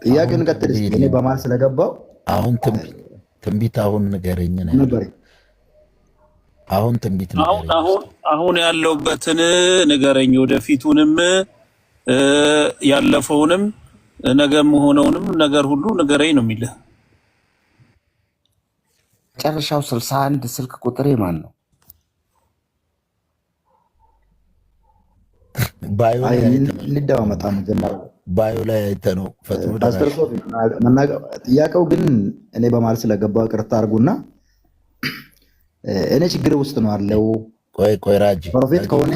ጥያቄውን ቀጥል እስኪ። እኔ በማል ስለገባው አሁን ትንቢት አሁን ንገረኝ ነው ነበር። አሁን ትንቢት ንገረኝ። አሁን ያለውበትን ንገረኝ፣ ወደፊቱንም ያለፈውንም ነገም ሆነውንም ነገር ሁሉ ንገረኝ ነው የሚልህ። መጨረሻው 61 ስልክ ቁጥሬ ማን ነው? ባዮ ላይ አይተህ ነው ፈጥኖ ደራሽ። ጥያቄው ግን እኔ በማል ስለገባው ቅርታ አድርጉና እኔ ችግር ውስጥ ነው አለው። ቆይ ራጂ ፕሮፌት ከሆነ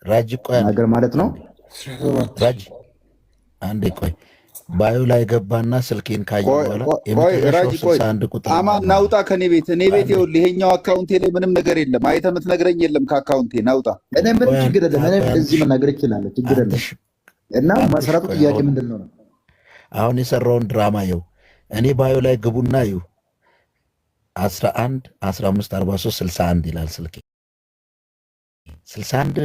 ራጂ ቆይ ነገር ማለት ነው። ራጂ አንዴ ቆይ ባዮ ላይ ገባና ስልኬን ካየ በኋላ ራጂ ቆይ አማን ናውጣ ከኔ ቤት። እኔ ቤት ይኸውልህ ይሄኛው አካውንቴ ላይ ምንም ነገር የለም። አይተህ የምትነግረኝ የለም ከአካውንቴ ናውጣ። እኔ ምንም ችግር የለም። እኔ እዚህ መናገር እችላለሁ፣ ችግር የለም። እና መሰረቱ ጥያቄ ምንድን ነው? አሁን የሰራውን ድራማ ይኸው እኔ ባዮ ላይ ግቡና ይኸው 11 15 43 61 ይላል ስልኬ። 61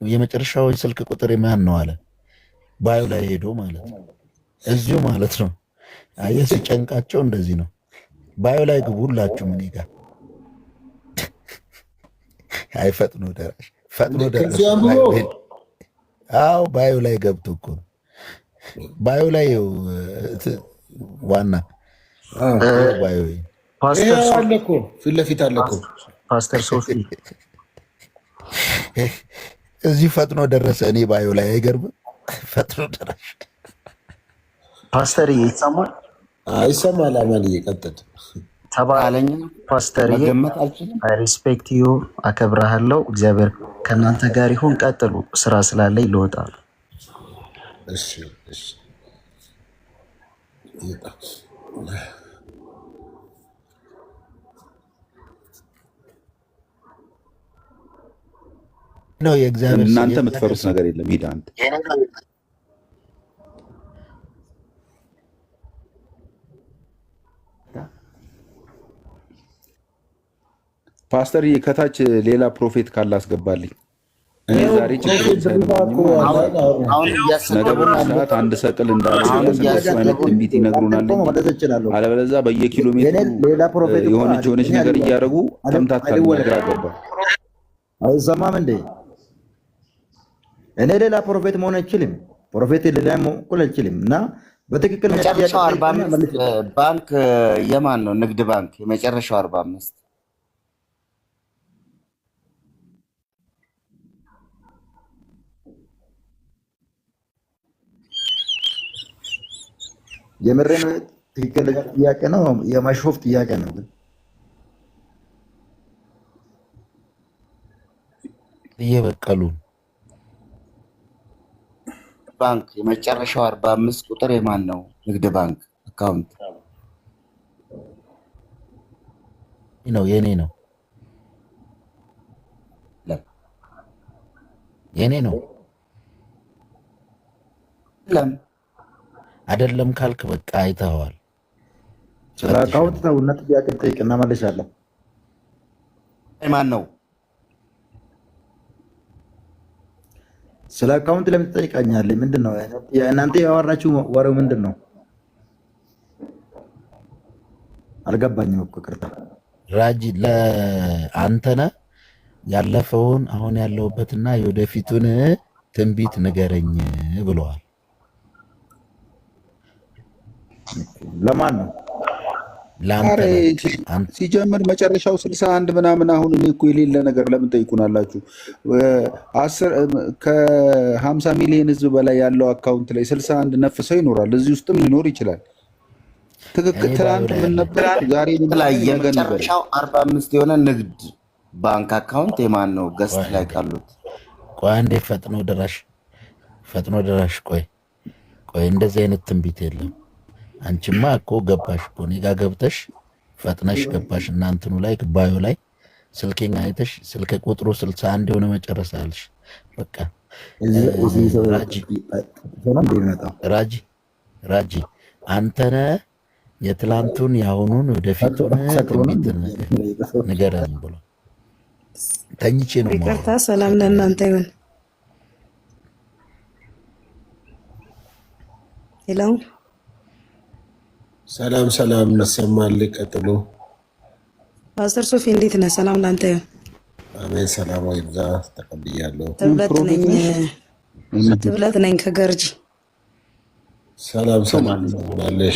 የመጨረሻው ስልክ ቁጥር ማን ነው አለ ባዮ ላይ ሄዶ ማለት ነው። እዚሁ ማለት ነው። አየህ ሲጨንቃቸው እንደዚህ ነው። ባዮ ላይ ግቡ ሁላችሁም እኔ ጋር። አይ ፈጥኖ ደራሽ አዎ ባዮ ላይ ገብቶ እኮ ነው። ባዮ ላይ ዋና ባዮ ፓስተር አለ እኮ ፊት ለፊት አለ እኮ ፓስተር ሶፊ እዚህ ፈጥኖ ደረሰ። እኔ ባዮ ላይ አይገርምም? ፈጥኖ ደራሽ ፓስተር ይሰማል አይሰማል? አማን እየቀጠል ተባለኝ። ፓስተር ሪስፔክት ዩ አከብረሃለሁ። እግዚአብሔር ከእናንተ ጋር ይሁን። ቀጥሉ። ስራ ስላለኝ ልወጣ ነው። እሺ እሺ ነው የእግዚአብሔር። እናንተ የምትፈሩት ነገር የለም። ሂድ አንተ ፓስተር ከታች ሌላ ፕሮፌት ካለ አስገባልኝ። እኔ ዛሬ ችግር ሰዓት አንድ ሰቅል እንዳለ አይነት ትንቢት ይነግሩናል። አለበለዚያ በየኪሎ ሜትሩ የሆነች ነገር እያደረጉ ተምታታል። ነገር አገባ አይሰማም እንዴ? እኔ ሌላ ፕሮፌት መሆን አይችልም። ፕሮፌት ሌላ መሆን አይችልም። እና በትክክል መጨረሻው 45 ባንክ የማን ነው? ንግድ ባንክ የመጨረሻው 45 የምሬን ትክክለኛ ጥያቄ ነው። የማሾፍ ጥያቄ ነው። ግን እየበቀሉ ባንክ የመጨረሻው 45 ቁጥር የማን ነው? ንግድ ባንክ አካውንት ነው። የኔ ነው የኔ ነው። አይደለም ካልክ በቃ አይተኸዋል። ስለ አካውንት ተውና ጥያቄ ጠይቅና መልሻለሁ። ማን ነው? ስለ አካውንት ለምን ትጠይቃኛለህ? ምንድን ነው እናንተ ያወራችሁ ወሬው ምንድን ነው? አልገባኝም እኮ ቅርታ። ራጂ ለአንተነ ያለፈውን አሁን ያለውበትና የወደፊቱን ትንቢት ንገረኝ ብለዋል። ለማን ነው? ሲጀምር መጨረሻው 61 ምናምን። አሁን እኔ እኮ የሌለ ነገር ለምን ጠይቁናላችሁ? 50 ሚሊዮን ህዝብ በላይ ያለው አካውንት ላይ 61 ነፍ ሰው ይኖራል። እዚህ ውስጥም ሊኖር ይችላል። ትክክል። ትናንት ምን ነበር? ዛሬ የመጨረሻው 45 የሆነ ንግድ ባንክ አካውንት የማን ነው? ገስት ላይ ካሉት ቆይ አንዴ ፈጥኖ ደራሽ ቆይ እንደዚህ አይነት ትንቢት የለም። አንቺማ እኮ ገባሽ እኮ እኔ ጋ ገብተሽ ፈጥነሽ ገባሽ። እናንተኑ ላይ ባዮ ላይ ስልኬን አይተሽ ስልክ ቁጥሩ 61 የሆነ መጨረሻ አለሽ። በቃ ራጂ አንተነ የትላንቱን የአሁኑን ወደፊቱን ትንቢት ንገረን ብሎ ተኝቼ ነው። ይቅርታ። ሰላም ለእናንተ ይሁን። ሄሎ ሰላም ሰላም፣ ይሰማል? ቀጥሉ። ፓስተር ሶፊ እንዴት ነህ? ሰላም ላንተ ይሁን። አሜን። ሰላም ይብዛ። ተቀብያለሁ። ትብለት ነኝ ከገርጂ። ሰላም ሰላም ብላለሽ።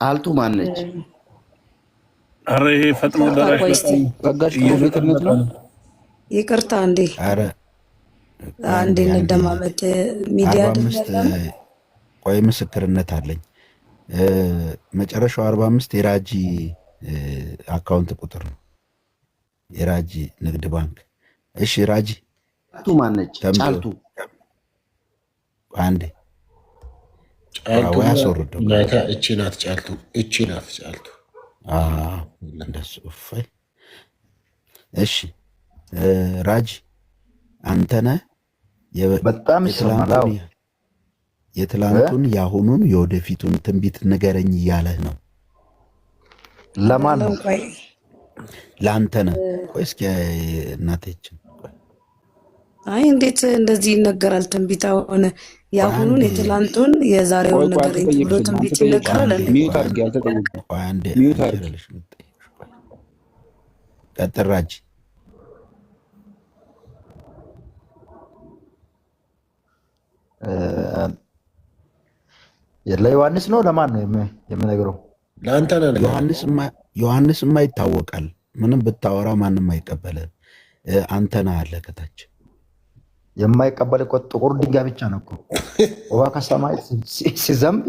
አልቱ ማነች? ኧረ ይሄ ፈጥኖ ደራሽ ፕሮፌትነት ነው። ይቅርታ እንዴ ኧረ አንዴ እንደማመጥ ሚዲያ 45 ቆይ ምስክርነት አለኝ። መጨረሻው 45 የራጂ አካውንት ቁጥር ነው። የራጂ ንግድ ባንክ። እሺ ራጂ ጫልቱ ማነች? ጫልቱ አንዴ ወይ አስወርደው። እቺ ናት ጫልቱ፣ እቺ ናት ጫልቱ። እንደሱ እፈይ። እሺ ራጂ አንተነህ በጣም ይሰማል። የትላንቱን የአሁኑን የወደፊቱን ትንቢት ንገረኝ እያለህ ነው። ለማን ነው? ለአንተ ነህ። ቆይ እስኪ እናቴችን አይ እንዴት እንደዚህ ይነገራል? ትንቢት ሆነ የአሁኑን የትላንቱን የዛሬውን ነገር ብሎ ትንቢት ይነገራል። ቀጥል ራጂ። ለዮሐንስ ነው ለማን ነው የምነግረው? ለአንተ ነው። ዮሐንስማ ይታወቃል። ምንም ብታወራ ማንም አይቀበልም። አንተ ነህ አለ ከታች። የማይቀበል እኮ ጥቁር ድንጋይ ብቻ ነው እኮ። ውሃ ከሰማይ ሲዘንብ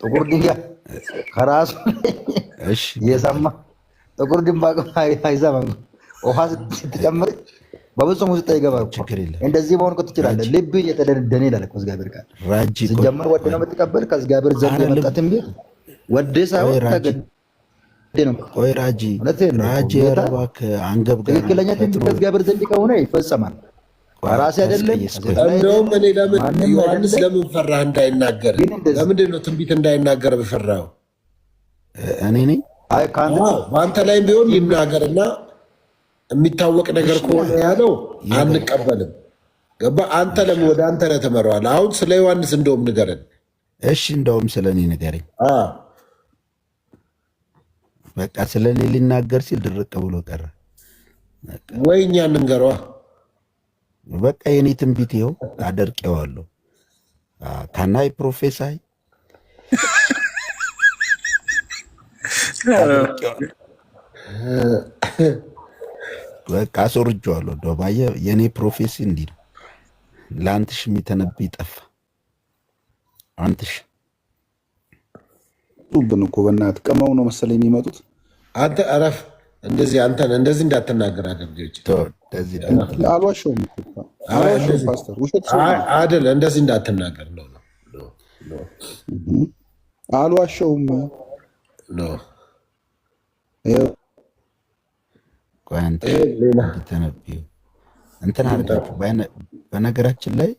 ጥቁር ድንጋይ ከራሱ የሰማ ጥቁር ድንጋይ አይዘንብም። ውሃ ስትጨምር በብፁም ውስጥ አይገባም። እንደዚህ መሆን እኮ ትችላለህ። ልብ እየተደነደነ ይላል እኮ እግዚአብሔር ቃል። ሲጀመር ወደ ነው የምትቀበል ከእግዚአብሔር ዘንድ የመጣ ትንቢት ወደ ሳይሆን ተገድ ነው። ቆይ ራጂ እባክህ አንገብጋቢ ትክክለኛ ትንቢት ከእግዚአብሔር ዘንድ ከሆነ ይፈጸማል። ራሴ አይደለም። እንደውም እኔ ዮሐንስ ለምን ፈራህ እንዳይናገር? ለምንድን ነው ትንቢት እንዳይናገር በፈራው? እኔ ነኝ። በአንተ ላይም ቢሆን ይናገርና የሚታወቅ ነገር ከሆነ ያለው አንቀበልም። ገባ? አንተ ለምን ወደ አንተ ነህ ተመረዋል። አሁን ስለ ዮሐንስ እንደውም ንገረን። እሺ እንደውም ስለ እኔ ንገረኝ። በቃ ስለ እኔ ሊናገር ሲል ድርቅ ብሎ ቀረ። ወይ እኛ እንንገረዋ። በቃ የኔ ትንቢት ይኸው አደርቄዋለሁ። ካናይ ፕሮፌሳይ በቃ አስወርጄዋለሁ። እንደው ባየህ የኔ ፕሮፌሲ እንዲህ ነው። ለአንትሽ የሚተነብይ ጠፋ። አንትሽ ብን እኮ በእናትህ ቀመው ነው መሰለኝ የሚመጡት። አንተ እረፍ። እንደዚህ አንተን እንደዚህ እንዳትናገር አገልጋዮች። አልዋሸሁም ፓስተር፣ ውሸት አይደለ። እንደዚህ እንዳትናገር ነው። አልዋሸሁም ነው። ተነብዩ እንትን አድርጋችሁ። በነገራችን ላይ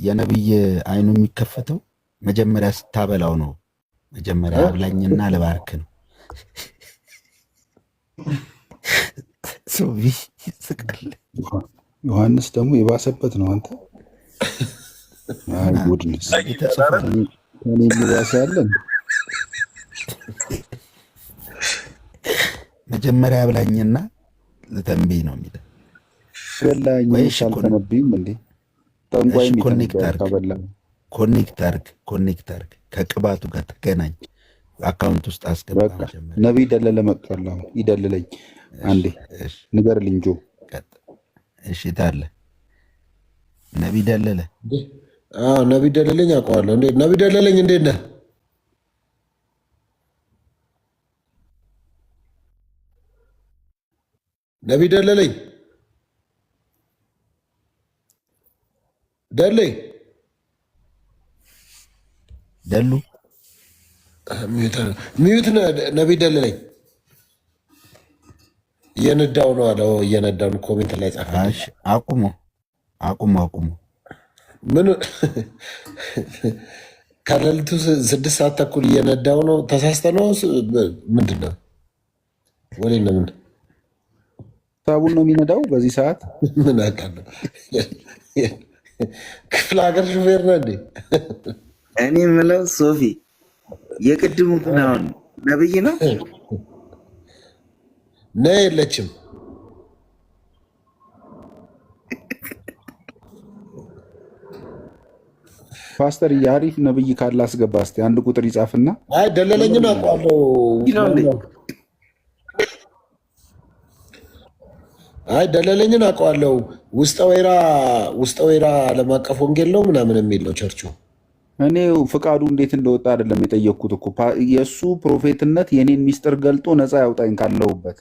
የነብይ አይኑ የሚከፈተው መጀመሪያ ስታበላው ነው። መጀመሪያ አብላኝና ልባርክ ነው። ሶቢ ይስቃል። ዮሐንስ ደግሞ የባሰበት ነው። አንተ ጉድነስ ከኔ የሚባሰ ያለን መጀመሪያ አብላኝና ልተንብይ ነው የሚለው። በላኝ አልተነብይም እንዴ? ጠንቋይ ኮኔክት አርግ ከቅባቱ ጋር ተገናኝ። አካውንት ውስጥ አስገባ። ነቢይ ደለለ መጥቷል። አሁን ይደልለኝ አንዴ ንገርልኝ ጆ። እሺ ታለ ነቢይ ደለለ። ነቢይ ደለለኝ አውቀዋለሁ። እንዴት ነቢይ ደለለኝ? እንዴት ነህ? ነቢይ ደለለኝ ደሉ ሚዩት ነቢይ ደለለኝ እየነዳው ነው አለ። እየነዳው ኮሜንት ላይ ጻፈ። አቁሙ። ምን ከሌሊቱ 6 ሰዓት ተኩል እየነዳው ነው። ተሳስተ ነው ምንድን ነው? ወሌ ነው ምን ሳቡን ነው የሚነዳው በዚህ ሰዓት? ምን አውቃለሁ። ክፍለ ሀገር ሹፌር ነህ እንዴ? እኔ የምለው ሶፊ የቅድሙ ግን አሁን ነብይ ነው ነ የለችም። ፓስተር አሪፍ ነብይ ካለ አስገባ እስኪ አንድ ቁጥር ይጻፍና። አይ ደለለኝን አውቀዋለሁ። አይ ደለለኝን አውቀዋለሁ። ውስጠ ወይራ ዓለም አቀፍ ወንጌል ነው ምናምን የሚል ነው ቸርቹ። እኔ ፍቃዱ እንዴት እንደወጣ አይደለም የጠየቅኩት እኮ የእሱ ፕሮፌትነት የኔን ሚስጥር ገልጦ ነፃ ያውጣኝ ካለሁበት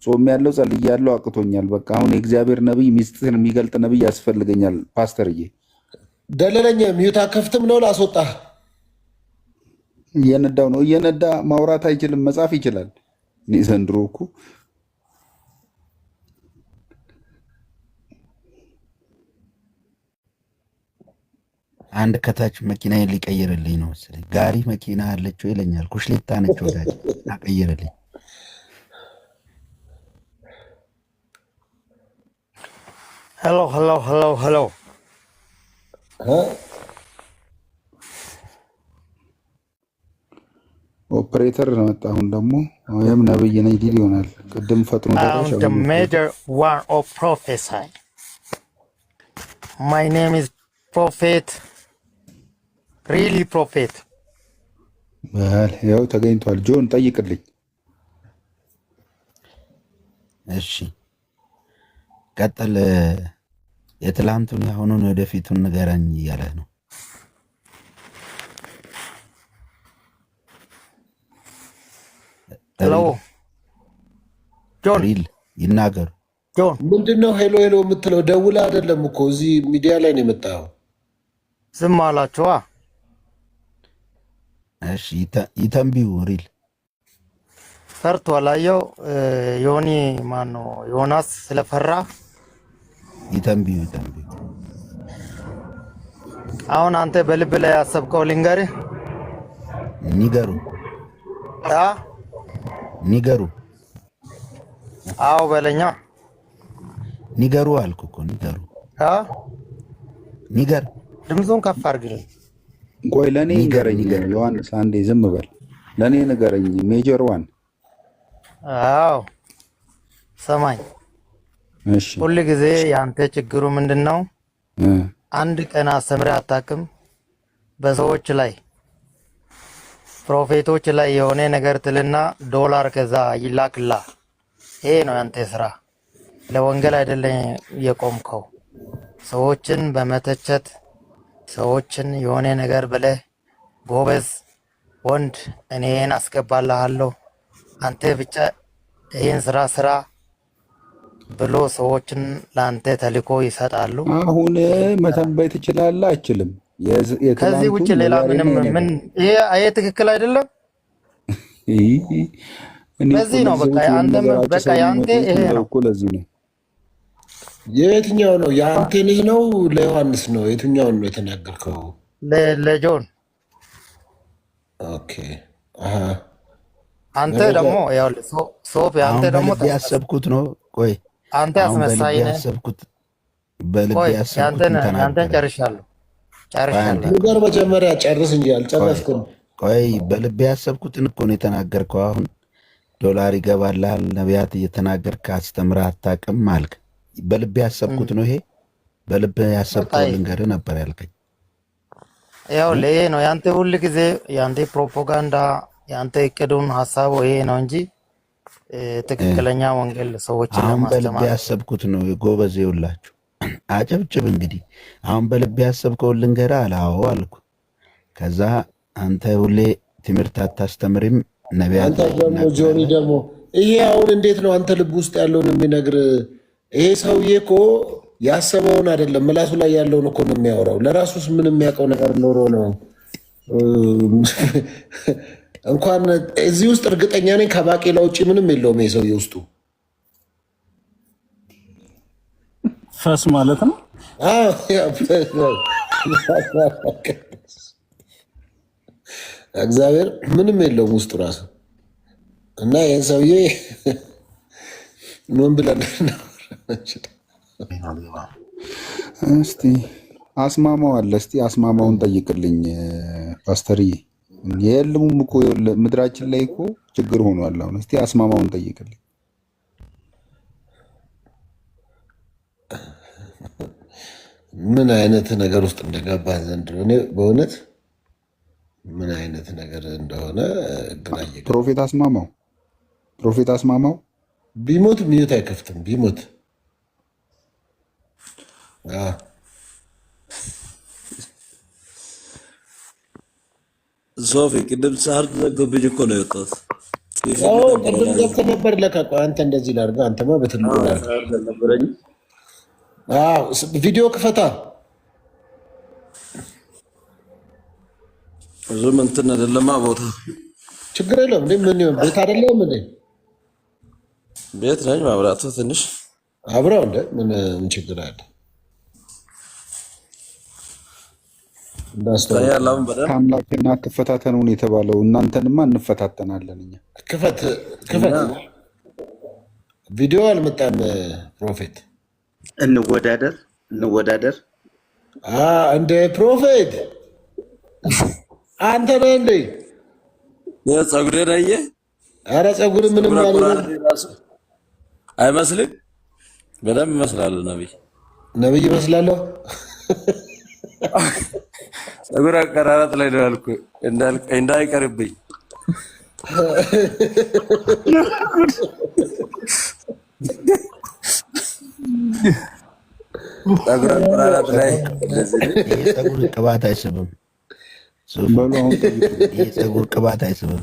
ጾም ያለው ጸልይ ያለው አቅቶኛል። በቃ አሁን የእግዚአብሔር ነብይ ሚስጥር የሚገልጥ ነብይ ያስፈልገኛል። ፓስተርዬ ደለለኝ ሚዩት አከፍትም ነው ላስወጣ። እየነዳው ነው። እየነዳ ማውራት አይችልም፣ መጻፍ ይችላል። እኔ ዘንድሮ እኮ አንድ ከታች መኪና ሊቀይርልኝ ነው መሰለኝ። ጋሪ መኪና አለችው ይለኛል። ኩሽሌታ ነች ወዳጅ አቀይርልኝ። ሄሎ ኦፕሬተር ነው መጣ። አሁን ደግሞ ወይም ነብይ ነኝ ዲል ይሆናል። ቅድም ፈጥኖ ደረሰ። the major one of prophesy. My name is prophet, really prophet. ያው ተገኝቷል። ጆን ጠይቅልኝ። እሺ ቀጥል። የትላንቱን ያሁኑን ወደፊቱን ንገረኝ እያለ ነው። ሄሎ ጆን ሪል ይናገሩ። ጆን ምንድነው ሄሎ ሄሎ የምትለው? ደውላ አይደለም እኮ እዚህ ሚዲያ ላይ ነው የመጣው። ዝም አላችኋ? እሺ ይተንቢው። ሪል ፈርቷል። አየው ዮኒ ማን ነው ዮናስ ስለፈራ ይተንቢው። አሁን አንተ በልብ ላይ ያሰብከው ልንገርህ። ንገሩ። አዎ በለኛ። ንገሩ አልኩ እኮ ንገር። ድምፁን ከፍ አድርግልኝ። ቆይ ለእኔ ንገረኝ። ዮሐንስ አንዴ ዝም በል። ለእኔ ንገረኝ። ሜጀር ዋን። አዎ ሰማኝ። እሺ ሁል ጊዜ የአንተ ችግሩ ምንድን ነው? አንድ ቀን አስተምረህ አታውቅም። በሰዎች ላይ ፕሮፌቶች ላይ የሆነ ነገር ትልና ዶላር ከዛ ይላክላ። ይሄ ነው ያንተ ስራ። ለወንጌል አይደለም የቆምከው። ሰዎችን በመተቸት ሰዎችን የሆነ ነገር ብለህ ጎበዝ ወንድ እኔን አስገባልሃለሁ አንተ ብቻ ይሄን ስራ ብሎ ሰዎችን ለአንተ ተልኮ ይሰጣሉ። አሁን መተንበይ ትችላለህ? አይችልም። ከዚህ ውጭ ሌላ ምን ይሄ ትክክል አይደለም። ለዚህ ነው በቃ አንተም በቃ ያንተ ይሄ ነው እኮ። ለዚህ ነው የትኛው ነው ያንተ ልጅ ነው? ለዮሐንስ ነው? የትኛውን ነው የተናገርከው? ለጆን። ኦኬ አንተ ደግሞ ያው ሶፍ አንተ ደግሞ ያሰብኩት ነው። ቆይ አንተ አስመሳይ ነህ። በልብ ያሰብኩት አንተን ጨርሻለሁ። ነገር መጀመሪያ ጨርስ እንጂ አልጨረስኩም። ቆይ በልብ ያሰብኩትን እኮ ነው የተናገርከው። አሁን ዶላር ይገባልሃል ነቢያት እየተናገርክ አስተምረህ አታውቅም አልክ። በልብ ያሰብኩት ነው ይሄ። በልብ ያሰብከው ልንገርህ ነበር ያልከኝ። ያው ይሄ ነው ያንተ ሁል ጊዜ ያንተ ፕሮፓጋንዳ ያንተ እቅዱን ሀሳቡ ይሄ ነው እንጂ ትክክለኛ ወንጌል ሰዎችን አሁን በልብ ለማስተማር ያሰብኩት ነው። ጎበዝ ይውላችሁ አጨብጭብ። እንግዲህ አሁን በልብ ያሰብከውን ልንገርህ አለ። አዎ አልኩ። ከዛ አንተ ሁሌ ትምህርት አታስተምርም ነቢያት። አንተ ደግሞ ጆኒ ደግሞ ይሄ አሁን እንዴት ነው አንተ ልብ ውስጥ ያለውን የሚነግር? ይሄ ሰውዬ እኮ ያሰበውን አይደለም ምላሱ ላይ ያለውን እኮ ነው የሚያወራው። ለራሱስ ምን የሚያውቀው ነገር ኖሮ ነው? እንኳን እዚህ ውስጥ እርግጠኛ ነኝ ከባቄላ ውጭ ምንም የለውም ይሄ ሰውዬ ውስጡ። ፈስ ማለት ነው። እግዚአብሔር ምንም የለውም ውስጡ ራሱ። እና ይህን ሰውዬ ምን ብለን እስቲ አስማማው አለ። እስቲ አስማማውን ጠይቅልኝ ፓስተርዬ። የሉም እኮ ምድራችን ላይ እኮ ችግር ሆኗል አሁን። እስቲ አስማማውን ጠይቅልኝ። ምን አይነት ነገር ውስጥ እንደገባ ዘንድሮ እኔ በእውነት ምን አይነት ነገር እንደሆነ ግራ ፕሮፌት አስማማው ቢሞት ሚዩት አይከፍትም። ቢሞት ሶፊ ቅድም ሳር ዘግቶብኝ እኮ ነው የወጣሁት። ቅድም ገብተህ ነበር ለቀቁ። አንተ እንደዚህ ላድርገህ። አንተማ በትልቁ ነበረኝ። ቪዲዮ ክፈታ። ብዙም እንትን አይደለማ ቦታ። ችግር የለውም። ምን ይሆን ቤት አይደለም እንዴ? ቤት ነኝ። ማብራቱ ትንሽ አብረው እንደ ምን ችግር አለ? ከአምላክና አትፈታተኑን የተባለው እናንተንማ እንፈታተናለን እኛ። ክፈት ቪዲዮ አልመጣም። ፕሮፌት እንወዳደር እንደ ፕሮፌት አንተ ነህ እንዴ? ፀጉሬን አየህ? ኧረ ፀጉር ምንም አይመስልም። በደንብ እመስላለሁ። ነብይ እመስላለሁ። ፀጉር አቀራረጥ ላይ ነው ያልኩህ እንዳይቀርብኝ። ፀጉር አቀራረጥ ላይ የፀጉር ቅባት አይስብም። የፀጉር ቅባት አይስብም።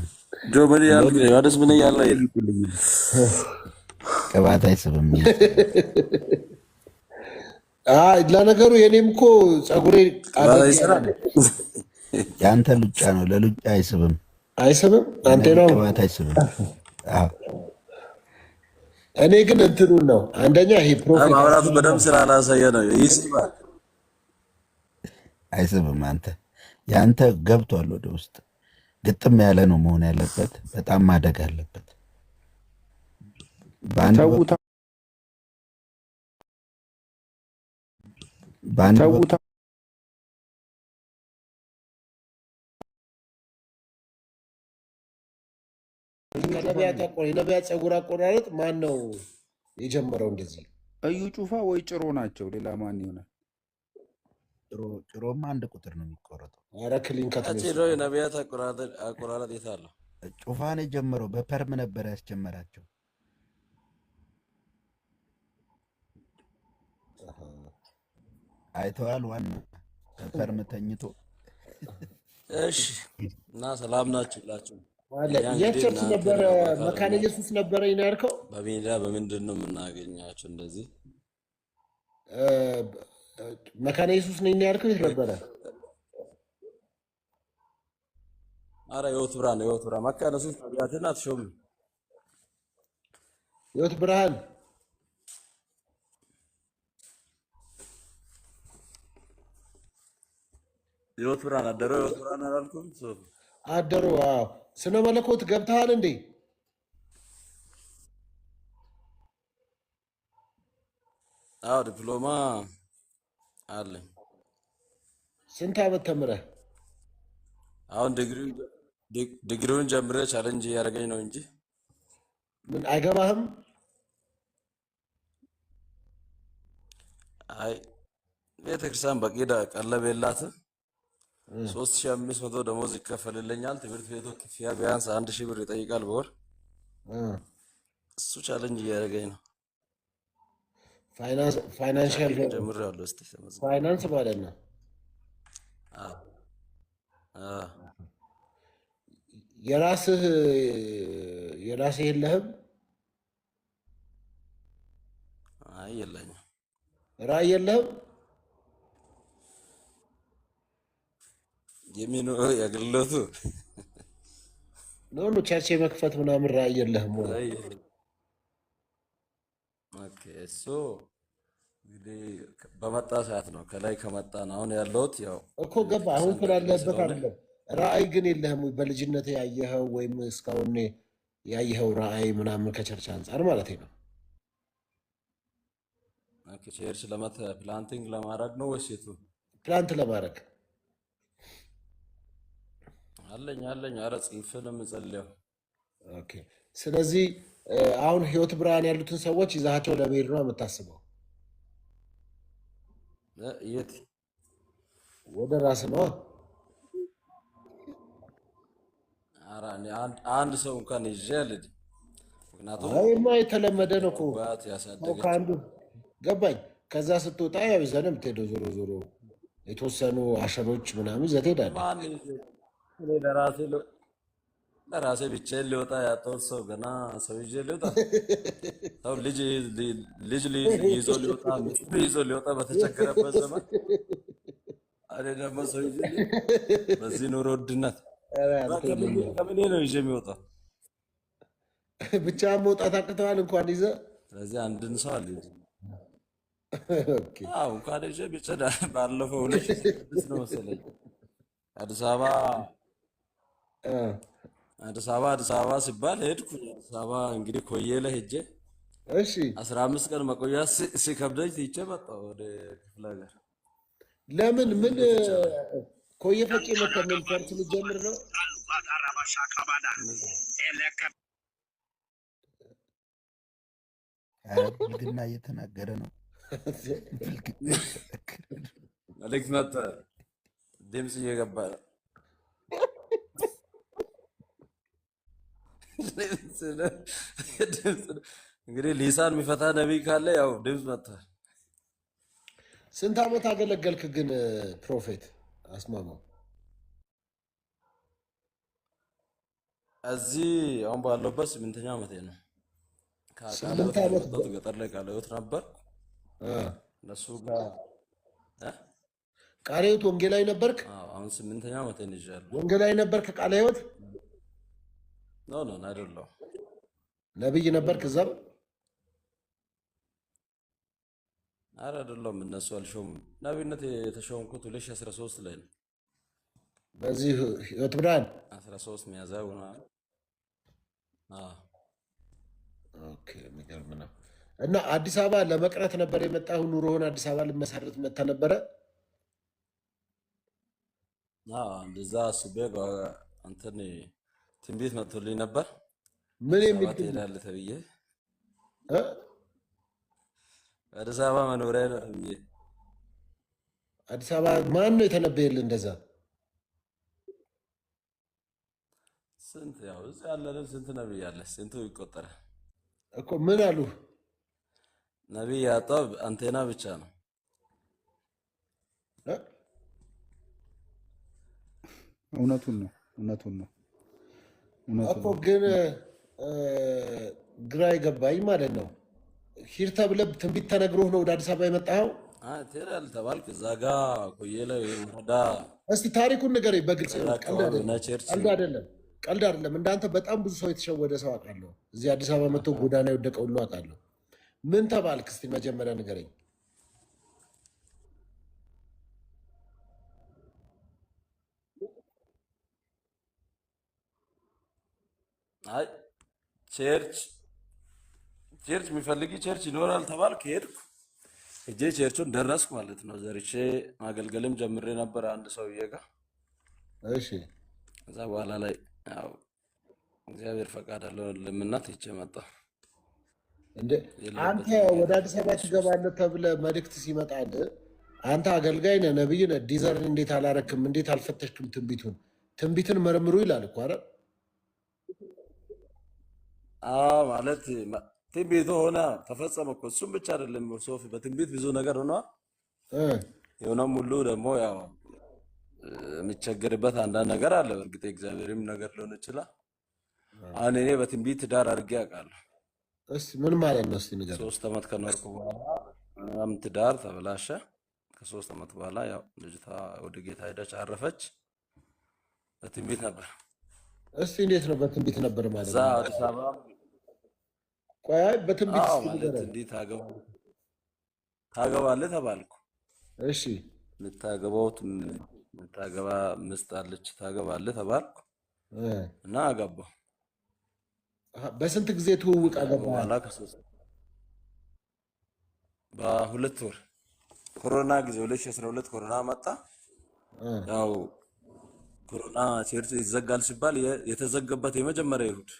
ጆበል ያልኩህ ዮሐንስ ምን እያለ ቅባት አይስብም። ለነገሩ የኔም እኮ ፀጉሬ የአንተ ሉጫ ነው። ለሉጫ አይስብም። አንተ ነው ቅባት አይስብም። እኔ ግን እንትኑን ነው አንደኛ ይሄ ፕሮፌት ማብራቱ በደንብ ስላላሳየ ነው ይስባል። አይስብም። አንተ የአንተ ገብቷል ወደ ውስጥ ግጥም ያለ ነው መሆን ያለበት። በጣም ማደግ አለበት። በአንድ የነቢያት ፀጉር አቆራረጥ ማን ነው የጀመረው? እንደዚህ እዩ ጩፋ ወይ ጭሮ ናቸው። ሌላ ማን ይሆናል? ጭሮማ አንድ ቁጥር ነው የሚቆረጠው። ኧረ ክሊንከት የነቢያት አቆራረጥ የት አለው? ጩፋን የጀመረው በፐርም ነበር ያስጀመራቸው። አይተዋል። ዋና በፐርም ተኝቶ። እሺ እና ሰላም ናችሁ ሁላችሁ? የቸርች ነበረ መካነ ኢየሱስ ነበረ ያልከው? በሜዳ በምንድን ነው የምናገኛቸው? እንደዚህ መካነ ኢየሱስ ነኝ ያልከው የት ነበረ? አረ ህይወት ብርሃን መካነ ኢየሱስ ነቢያትን አትሾም። ህይወት ብርሃን አደሮ ህይወት ብርሃን አላልኩም? አደሮ ስነ መለኮት ገብተሃል እንዴ? ዲፕሎማ አለኝ። ስንት ዓመት ተምረህ? አሁን ዲግሪውን ጀምሬ ቻሌንጅ እያደረገኝ ነው እንጂ ምን አይገባህም? አይ ቤተክርስቲያን በቂ ቀለብ የላትም። 3500 ደሞዝ ይከፈልልኛል። ትምህርት ቤቱ ክፍያ ቢያንስ 1000 ብር ይጠይቃል በወር። እሱ ቻሌንጅ እያደረገኝ ነው። ፋይናንሻል ጀምሬያለሁ። እስቲ ፋይናንስ ማለት ነው። የራስህ የለህም? አይ የለኝም። ራዕይ የለህም? የሚኑ የአገልግሎቱ ኖ ቸርች የመክፈት ምናምን ራዕይ የለህም? ኦኬ እሱ እንግዲህ በመጣ ሰዓት ነው። ከላይ ከመጣን አሁን ያለሁት ያው እኮ ገባ። አሁን ስላለበት አይደለም። ራዕይ ግን የለህም? በልጅነት ያየኸው ወይም እስካሁን ያየኸው ራዕይ ምናምን ከቸርች አንጻር ማለት ነው። ቸርች ፕላንቲንግ ለማድረግ ነው ወይስ የቱ? ፕላንት ለማድረግ አለኝ። ኧረ ጽፌ ነው የምጸልየው። ኦኬ። ስለዚህ አሁን ህይወት ብርሃን ያሉትን ሰዎች ይዛቸው ለመሄድ ነው የምታስበው? የት? ወደ ራስ ነው። ኧረ እኔ አንድ ሰው እንኳን ይዤ አልሄድም። ምክንያቱም ይማ የተለመደ ነው እኮ ባት ሰው ያሳደገች ከአንዱ ገባኝ። ከዛ ስትወጣ ያው ይዘህ ነው የምትሄደው። ዞሮ ዞሮ የተወሰኑ አሸሮች ምናምን ይዘህ ትሄዳለህ። ማን እኔ ለራሴ ብቻዬን ሊወጣ ያጣሁት ሰው ገና ሰው ይዤ ሊወጣ ሰው ልጅ ይዞ ሊወጣ ሚስት ይዞ ሊወጣ በተቸገረበት ዘመን እኔ ደግሞ ሰው ይዤ በዚህ ኑሮ ውድነት ከምኔ ነው ይዤ የሚወጣው? ብቻህን መውጣት አቅተዋል እንኳን ይዘህ። ስለዚህ አንድን ሰው አለ እንኳን ይዤ ብቻ ባለፈው 2006 ነው መሰለኝ አዲስ አበባ ሲባል ሄድኩ። አዲስ አበባ እንግዲህ ኮዬ ላይ ሄጄ 15 ቀን መቆያ ሲከብደኝ ትቼ መጣሁ ወደ ክፍለ ሀገር። ለምን ምን ኮዬ ፈጬ መተህ ምን ፈርት ልጀምር ነው? ብልግና እየተናገረ ነው። መልዕክት መጣ፣ ድምፅ እየገባ ነው። እንግዲህ ሊሳን የሚፈታ ነቢይ ካለ ያው ድምፅ መጥቷል። ስንት ዓመት አገለገልክ ግን ፕሮፌት አስማማው? እዚህ አሁን ባለበት 8ኛ ዓመቴ ነው። ገጠር ላይ ቃለ ሕይወት ነበር እነሱ ጋር ቃለ ሕይወት ወንጌላዊ ነበርክ? አሁን 8ኛ ዓመቴን ይዣለሁ። ወንጌላዊ ነበርክ ቃለ ሕይወት? ኖ አይደለሁም። ነብይ ነበርክ እዛም? ኧረ አይደለሁም። እነሱ አልሾሙም። ነቢይነት የተሾምኩት 2013 ላይ ነው። በዚህ ህይወት ብርሃን 13 ሚያዝያ ሆነ። ኦኬ፣ የሚገርም ነው። እና አዲስ አበባ ለመቅረት ነበር የመጣሁ? ኑሮህን አዲስ አበባ ልመሰረት መጥተህ ነበረ? እንደዛ አስቤ እንትን ትንቢት መጥቶልኝ ነበር። ምን የሚል ትሄዳለህ ተብዬ አዲስ አበባ መኖሪያ ነው ተብዬ። አዲስ አበባ ማን ነው የተነበየልህ እንደዛ? ስንት ያው እዚህ ያለንን ስንት ነቢይ አለ፣ ስንቱ ይቆጠራል እኮ። ምን አሉ? ነቢይ ያጣው አንቴና ብቻ ነው እውነቱን ነው እኮ። ግን ግራ ይገባኝ ማለት ነው። ሂድ ተብለህ ትንቢት ተነግሮህ ነው ወደ አዲስ አበባ የመጣኸው? ትሄዳለህ ተባልክ። እዛ ጋ ኮዬ ላይ ወረዳ። እስቲ ታሪኩን ንገረኝ በግልጽ። ቀልድ አይደለም። እንዳንተ በጣም ብዙ ሰው የተሸወደ ሰው አውቃለሁ። እዚህ አዲስ አበባ መጥቶ ጎዳና የወደቀ ሁሉ አውቃለሁ። ምን ተባልክ? እስቲ መጀመሪያ ንገረኝ። አይ ቸርች የሚፈልጊ ቸርች ይኖራል ተባልክ። ሄድኩ። ሄጄ ቸርቹን ደረስኩ ማለት ነው። ዘርቼ ማገልገልም ጀምሬ ነበር አንድ ሰውዬ ጋር። እሺ። ከዛ በኋላ ላይ ያው እግዚአብሔር ፈቃድ አለው ለምናት ሄጄ መጣ። እንዴ አንተ ወደ አዲስ አበባ ትገባለህ ተብለህ መልእክት ሲመጣልህ አንተ አገልጋይ ነህ፣ ነብይ ነህ። ዲዘርን እንዴት አላረክም? እንዴት አልፈተሽክም? ትንቢትን መርምሩ ይላል እኮ አይደል? ማለት ትንቢቱ ሆነ ተፈጸመ እኮ። እሱም ብቻ አይደለም ሶፊ፣ በትንቢት ብዙ ነገር ሆኗ። የሆነም ሁሉ ደግሞ ያው የሚቸገርበት አንዳንድ ነገር አለ። በእርግጥ እግዚአብሔርም ነገር ሊሆን ይችላል። አሁን እኔ በትንቢት ትዳር አድርጌ አውቃለሁ። እስቲ ምን ማለት ነው? እስቲ ንገረኝ። 3 ዓመት ከኖርኩ በኋላ ትዳር ተበላሸ። ከ3 ዓመት በኋላ ያው ልጅቷ ወደ ጌታ ሄደች፣ አረፈች። በትንቢት ነበር። እስቲ እንዴት ነው በትንቢት ነበር ማለት እዛ አዲስ አበባ? ቆይ በትንቢት ማለት እንዴት ታገባለህ ተባልኩ። እሺ። የምታገባ ምስት አለች ታገባለህ ተባልኩ እና አገባሁ። በስንት ጊዜ ትውውቅ አገባህ? በኋላ በ2 ወር ኮሮና ጊዜ 2012 ኮሮና መጣ። ያው ኮሮና ቸርች ይዘጋል ሲባል የተዘገበት የመጀመሪያ ይሁድ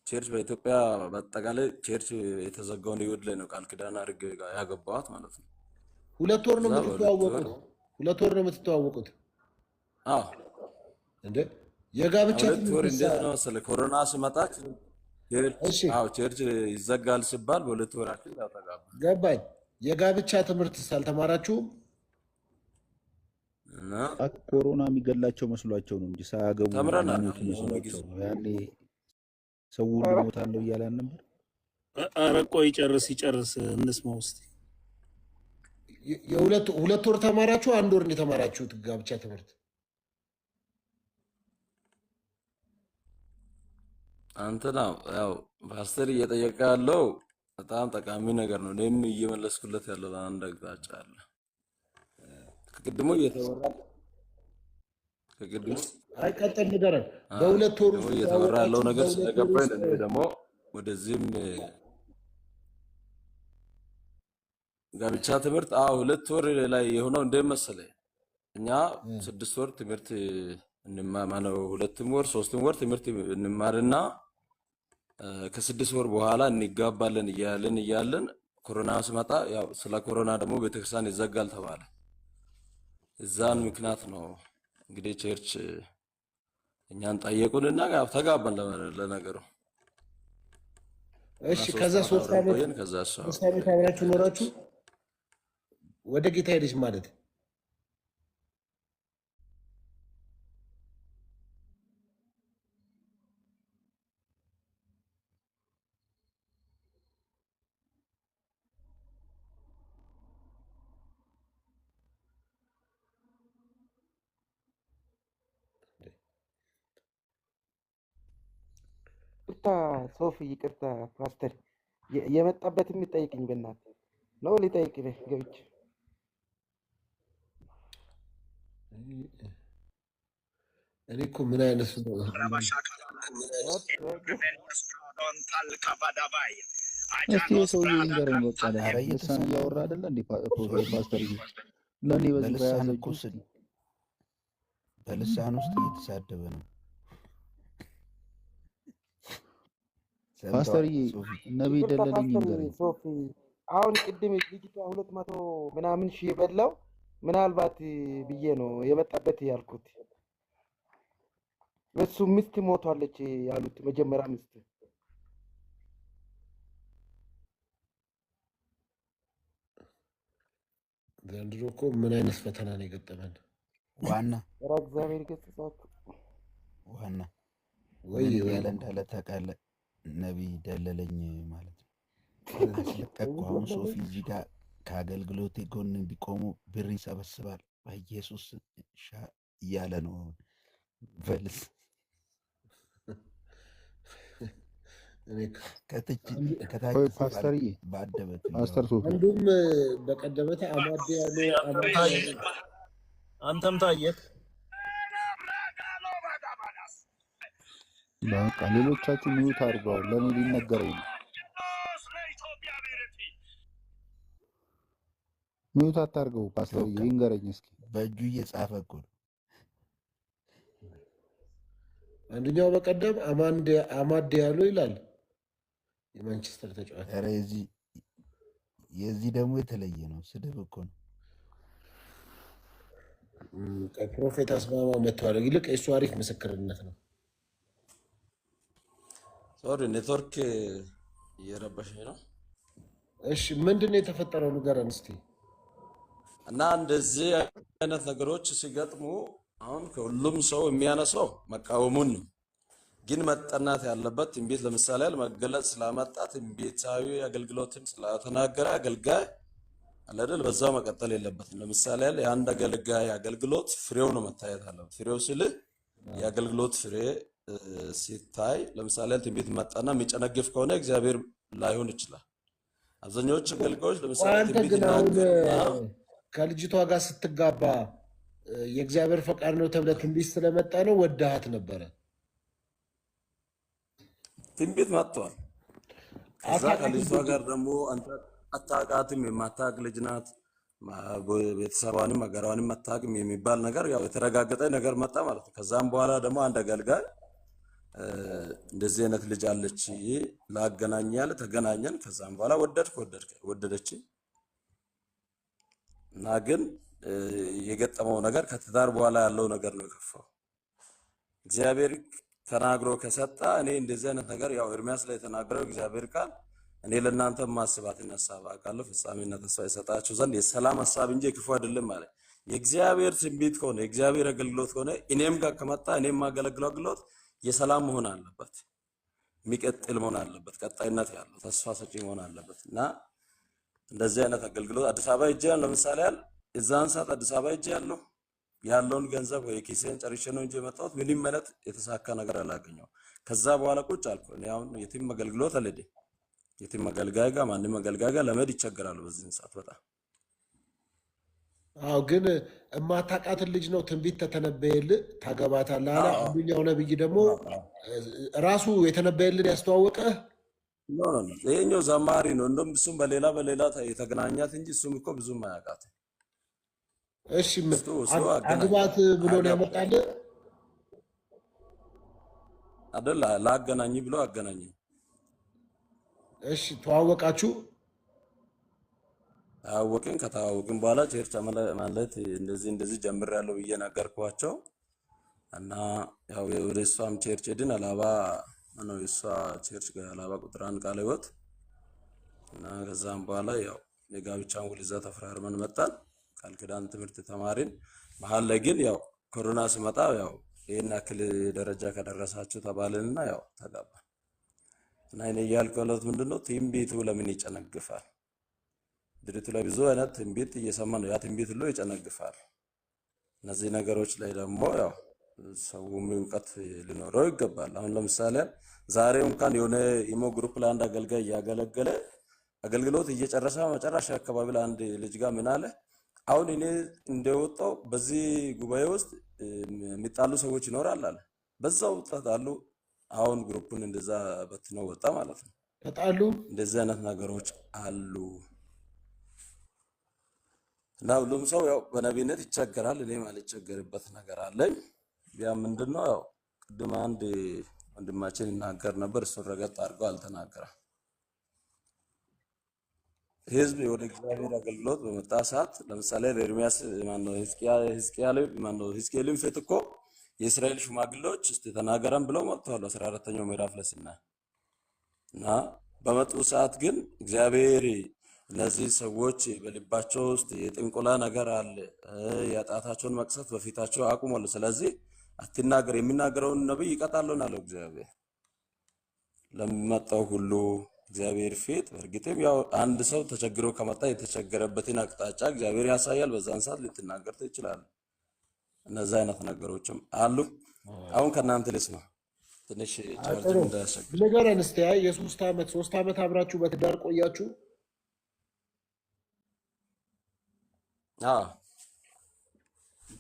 ቸርች በኢትዮጵያ በአጠቃላይ ቸርች የተዘጋውን ይሁድ ላይ ነው ቃል ኪዳን አድርጌ ያገባዋት ማለት ነው። 2 ወር ነው የምትተዋወቁት? 2 ወር ነው የምትተዋወቁት? አዎ እንዴ የጋብቻ 2 ወር እንዴት ነው መሰለህ ኮሮና ሲመጣ ቸርች ይዘጋል ሲባል በ2 ወራችን ተጋባ። ገባኝ። የጋብቻ ትምህርት አልተማራችሁም? ኮሮና የሚገላቸው መስሏቸው ነው እንጂ ሳያገቡ ተምረናል። መስሏቸው ነው። ያኔ ሰው ሁሉ ሞታለሁ እያለን ነበር። ኧረ ቆይ ይጨርስ እንስማው እስኪ። ሁለት ወር ተማራችሁ? 1 ወር ነው የተማራችሁት ጋብቻ ትምህርት? አንተ ነው ያው ፓስተር እየጠየቀ ያለው በጣም ጠቃሚ ነገር ነው። እኔም እየመለስኩለት ያለው አንድ አቅጣጫ አለ። ከቅድሞ አይቀጥል ንገረን። በ2 ወር ውስጥ እየተወራ ያለው ነገር ስለገባኝ እኔ ደግሞ ወደዚህም ጋብቻ ትምህርት 2 ወር ላይ የሆነው እንደ መሰለኝ እኛ 6 ወር ትምህርት እንማማነው 2 ወር 3 ወር ትምህርት እንማርና ከ6 ወር በኋላ እንጋባለን እያለን ኮሮና ሲመጣ ያው ስለ ኮሮና ደግሞ ቤተክርስቲያን ይዘጋል ተባለ። እዛን ምክንያት ነው እንግዲህ ቸርች እኛን ጠየቁንና ያው ተጋባን ለነገሩ። እሺ ከዛ 3 ዓመት አብራችሁ ኖራችሁ ወደ ጌታ ሄደች ማለት ሶፊ ይቅርታ ፓስተር የመጣበት የሚጠይቅኝ በእናትህ ነው ሊጠይቅ ገብቼ እኔ እኮ ምን አይነት ነው እስቲ ሰውዬው ይንገረኝ። በቃ ልሳን እያወራ አይደለ እንዴ ፓስተር? ለእኔ በዚህ በያዘ በልሳን ውስጥ እየተሳደበ ነው ፓስተርዬ። ነቢይ ደለለኝ ይንገረኝ። ሶፊ አሁን ቅድም ልጅቷ 200 ምናምን ሺህ የበላው ምናልባት ብዬ ነው የመጣበት ያልኩት። እሱ ሚስት ሞቷለች ያሉት መጀመሪያ ሚስት ዘንድሮ እኮ ምን አይነት ፈተና ነው የገጠመን? ዋና እግዚአብሔር ገጽጻችሁ ዋና ወይ ያለ እንዳለ ታውቃለህ። ነቢይ ደለለኝ ማለት ነው አስለቀቅኩ። አሁን ሶፊ እዚህ ጋር ከአገልግሎቴ ጎን እንዲቆሙ ብር ይሰበስባል በኢየሱስ እያለ ነው። በልስ ፓስተርዬ በአደበት ፓስተር ሶፊ አንዱም በቀደመተ አማዴ ያለ አንተም ታየክ በቃ ሌሎቻችሁ ሚዩት አድርገዋል። ለእኔ ሊነገረኝ ነው። ሚዩት አታርገው ፓስተር ይንገረኝ እስኪ። በእጁ እየጻፈ እኮ ነው። አንደኛው በቀደም አማዴ ያለው ይላል የማንቸስተር ተጫዋች። ኧረ የዚህ ደግሞ የተለየ ነው። ስድብ እኮ ነው። ከፕሮፌት አስማማ መጥተዋል። ይልቅ የእሱ አሪፍ ምስክርነት ነው። ሶሪ ኔትወርክ እየረበሸኝ ነው። እሺ ምንድን ነው የተፈጠረው ንገረን እስቲ። እና እንደዚህ አይነት ነገሮች ሲገጥሙ አሁን ከሁሉም ሰው የሚያነሳው መቃወሙን ነው። ግን መጠናት ያለበት ትንቢት ለምሳሌ መገለጽ ስላመጣ ትንቢታዊ አገልግሎትን ስላተናገረ አገልጋይ አይደል በዛው መቀጠል የለበትም። ለምሳሌ የአንድ አገልጋይ አገልግሎት ፍሬው ነው መታየት አለበት። ፍሬው ስልህ የአገልግሎት ፍሬ ሲታይ ለምሳሌ ትንቢት መጣና የሚጨነግፍ ከሆነ እግዚአብሔር ላይሆን ይችላል። አብዛኞቹ አገልጋዮች ለምሳሌ ትንቢት ከልጅቷ ጋር ስትጋባ የእግዚአብሔር ፈቃድ ነው ተብለ ትንቢት ስለመጣ ነው ወዳሃት ነበረ? ትንቢት መጥቷል። ከዛ ከልጅቷ ጋር ደግሞ አንተ አታውቃትም፣ የማታውቅ ልጅ ናት። ቤተሰቧንም ሀገሯንም መታቅም የሚባል ነገር ያው የተረጋገጠ ነገር መጣ ማለት ነው። ከዛም በኋላ ደግሞ አንድ አገልጋይ እንደዚህ አይነት ልጅ አለች ላገናኝ ያለ ተገናኘን። ከዛም በኋላ ወደደች እና ግን የገጠመው ነገር ከትዳር በኋላ ያለው ነገር ነው የከፋው። እግዚአብሔር ተናግሮ ከሰጣ እኔ እንደዚህ አይነት ነገር ያው ኤርሚያስ ላይ የተናገረው እግዚአብሔር ቃል እኔ ለእናንተ ማስባትን ሐሳብ አውቃለሁ ፍጻሜና ተስፋ የሰጣችሁ ዘንድ የሰላም ሐሳብ እንጂ የክፉ አይደለም ማለት። የእግዚአብሔር ትንቢት ከሆነ የእግዚአብሔር አገልግሎት ከሆነ እኔም ጋር ከመጣ እኔም ማገለግለው አገልግሎት የሰላም መሆን አለበት፣ የሚቀጥል መሆን አለበት፣ ቀጣይነት ያለው ተስፋ ሰጪ መሆን አለበት እና እንደዚህ አይነት አገልግሎት አዲስ አበባ ሄጄ ለምሳሌ እዛን ሰዓት አዲስ አበባ ሄጄ ያለውን ገንዘብ ወይ ኪሴን ጨርሼ ነው እንጂ የመጣሁት ምንም ማለት የተሳካ ነገር አላገኘው። ከዛ በኋላ ቁጭ አልኩ። እኔ አሁን የትም አገልግሎት አልሄድም። የትም አገልጋይ ጋር ማንም አገልጋይ ጋር ለመሄድ ይቸገራሉ በዚህ ሰዓት በጣም። አዎ ግን እማታውቃትን ልጅ ነው ትንቢት ተተነበየልህ ታገባታለህ አለ። አንዱኛው ነብይ ደግሞ ራሱ የተነበየልን ያስተዋወቀህ ይሄኛው ዘማሪ ነው። እንደውም እሱም በሌላ የተገናኛት እንጂ እሱም እኮ ብዙም አያውቃትም። እሺ አግባት ብሎ ነው ያመጣልህ አይደል? ላገናኝ ብሎ አገናኘኝ። እሺ ተዋወቃችሁ? አወቅን። ከተዋወቅን በኋላ ቸርች ማለት እንደዚህ ጀምሬያለሁ ብዬ ነገርኳቸው እና ያው ወደ እሷም ቸርች ሄድን። አላባ ነው እሷ ቸርች ጋር አላባ ቁጥር 1 ቃለ ሕይወት እና ከዛም በኋላ ያው የጋብቻን ውል እዛ ተፈራርመን መጣን። ቃል ኪዳን ትምህርት ተማሪን። መሀል ላይ ግን ያው ኮሮና ሲመጣ ያው ይሄን ያክል ደረጃ ከደረሳችሁ ተባልንና ያው ተጋባን እና እኔ እያልኩለት ምንድነው ትንቢቱ ለምን ይጨነግፋል? ድርቱ ላይ ብዙ አይነት ትንቢት እየሰማ ነው። ያ ትንቢት ሁሉ ይጨነግፋል። እነዚህ ነገሮች ላይ ደግሞ ያው ሰውም እውቀት ሊኖረው ይገባል። አሁን ለምሳሌ ዛሬ እንኳን የሆነ ኢሞ ግሩፕ ላይ አንድ አገልጋይ እያገለገለ አገልግሎት እየጨረሰ መጨረሻ አካባቢ ላይ አንድ ልጅ ጋር ምን አለ፣ አሁን እኔ እንደወጣው በዚህ ጉባኤ ውስጥ የሚጣሉ ሰዎች ይኖራል አለ። በዛው ተጣሉ። አሁን ግሩፑን እንደዛ በትነው ወጣ ማለት ነው። ተጣሉ። እንደዚህ አይነት ነገሮች አሉ እና ሁሉም ሰው ያው በነቢይነት ይቸገራል። እኔም አልቸገርበት ነገር አለኝ። ያ ምንድነው ያው ቅድም አንድ ወንድማችን ይናገር ነበር። እሱን ረገጥ አድርገው አልተናገረም። ህዝብ ወደ እግዚአብሔር አገልግሎት በመጣ ሰዓት ለምሳሌ ኤርሚያስ ማነው ሕዝቅኤልን ፊት እኮ የእስራኤል ሽማግሌዎች እስቲ ተናገረን ብለው መጥተዋል 14ኛው ምዕራፍ ላይ ስናይ እና በመጡ ሰዓት ግን እግዚአብሔር እነዚህ ሰዎች በልባቸው ውስጥ የጥንቆላ ነገር አለ፣ የጣታቸውን መቅሰፍት በፊታቸው አቁሟል። ስለዚህ አትናገር፣ የሚናገረውን ነብይ ይቀጣሉን አለው እግዚአብሔር ለሚመጣው ሁሉ እግዚአብሔር ፊት። በእርግጥም ያው አንድ ሰው ተቸግሮ ከመጣ የተቸገረበትን አቅጣጫ እግዚአብሔር ያሳያል። በዛን ሰዓት ልትናገር ትችላለህ። እነዛ አይነት ነገሮችም አሉ። አሁን ከእናንተ ልስማ ትንሽ ቻርጅ እንዳያስቸግር ንገረን እስቲ። የ3 ዓመት አብራችሁ በትዳር ቆያችሁ?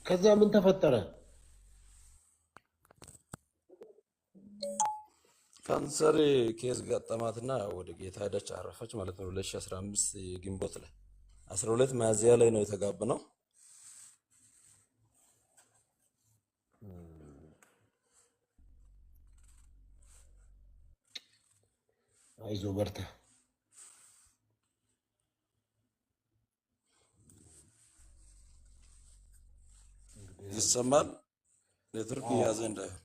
ከዛ ምን ተፈጠረ? ካንሰር ኬዝ ገጠማትና ወደ ጌታ ሄደች፣ አረፈች ማለት ነው። 2015 ግንቦት ላይ 12 ሚያዝያ ላይ ነው የተጋባነው። አይዞ በርታ። ይሰማል? ኔትወርክ እያዘ እንዳይሆን።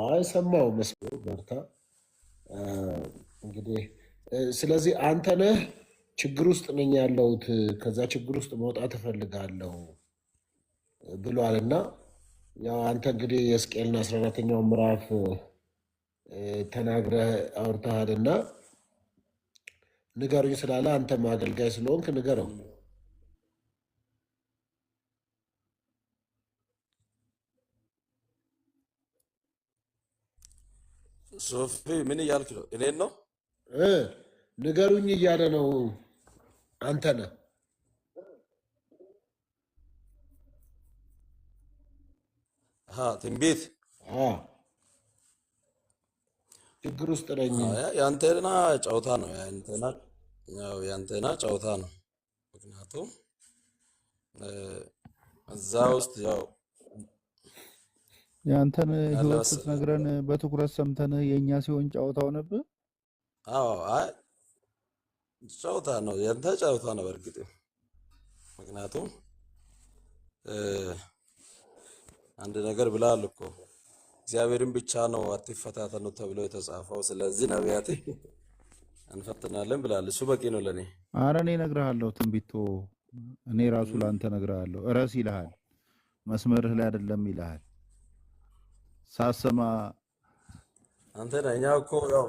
አይሰማው መስሎ በርታ። እንግዲህ ስለዚህ አንተ ነህ ችግር ውስጥ ነኝ ያለሁት ከዛ ችግር ውስጥ መውጣት እፈልጋለሁ ብሏል እና ያው አንተ እንግዲህ የሕዝቅኤልን 14ኛው ምዕራፍ ተናግረህ አውርተሃል እና ንገሩኝ ስላለ አንተም አገልጋይ ስለሆንክ ንገረው። ሶፊ ምን እያልክ ነው? እኔን ነው ንገሩኝ እያለ ነው። አንተ ነህ ትንቢት ችግር ውስጥ ነኝ። ያንተና ጨዋታ ነው። ያንተና ጨዋታ ነው። ምክንያቱም እዛ ውስጥ ያው የአንተን ያለ ህይወት መሰለህ። ስትነግረን በትኩረት ሰምተን የእኛ ሲሆን ጨዋታው ነበር። አዎ አይ ጨዋታ ነው ያንተ ጨዋታ ነው በእርግጥ ምክንያቱም አንድ ነገር ብለሃል እኮ እግዚአብሔርን ብቻ ነው አትፈታተኑ ተብሎ የተጻፈው። ስለዚህ ነቢያት እንፈትናለን ብለሃል። እሱ በቂ ነው ለኔ። አረ እኔ እነግርሃለሁ ትንቢቶ እኔ ራሱ ለአንተ እነግርሃለሁ። እረስ ይልሃል፣ መስመርህ ላይ አይደለም ይልሃል። ሳሰማ አንተ ነህ እኛ እኮ ያው